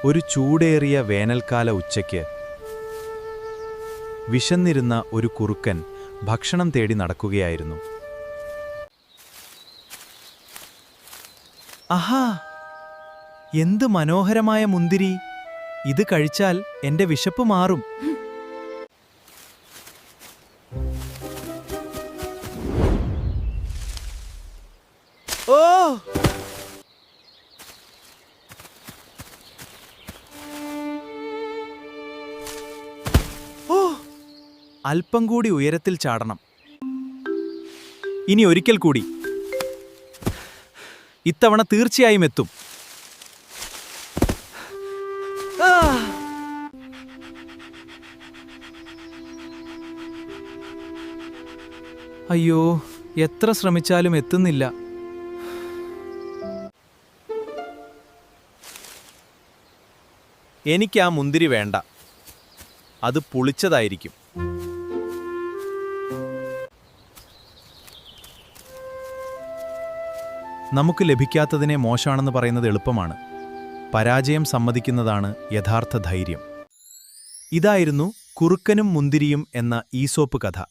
ഒരു ചൂടേറിയ വേനൽക്കാല ഉച്ചയ്ക്ക് വിശന്നിരുന്ന ഒരു കുറുക്കൻ ഭക്ഷണം തേടി നടക്കുകയായിരുന്നു. ആഹാ, എന്ത് മനോഹരമായ മുന്തിരി! ഇത് കഴിച്ചാൽ എന്റെ വിശപ്പ് മാറും. ഓ! ഓ! അല്പം കൂടി ഉയരത്തിൽ ചാടണം. ഇനി ഒരിക്കൽ കൂടി. ഇത്തവണ തീർച്ചയായും എത്തും. അയ്യോ, എത്ര ശ്രമിച്ചാലും എത്തുന്നില്ല. എനിക്ക് ആ മുന്തിരി വേണ്ട. അത് പുളിച്ചതായിരിക്കും. നമുക്ക് ലഭിക്കാത്തതിനെ മോശമാണെന്ന് പറയുന്നത് എളുപ്പമാണ്. പരാജയം സമ്മതിക്കുന്നതാണ് യഥാർത്ഥ ധൈര്യം. ഇതായിരുന്നു കുറുക്കനും മുന്തിരിയും എന്ന ഈസോപ്പ് കഥ.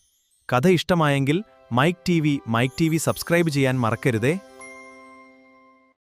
കഥ ഇഷ്ടമായെങ്കിൽ മൈക്ക് ടി വി സബ്സ്ക്രൈബ് ചെയ്യാൻ മറക്കരുതേ.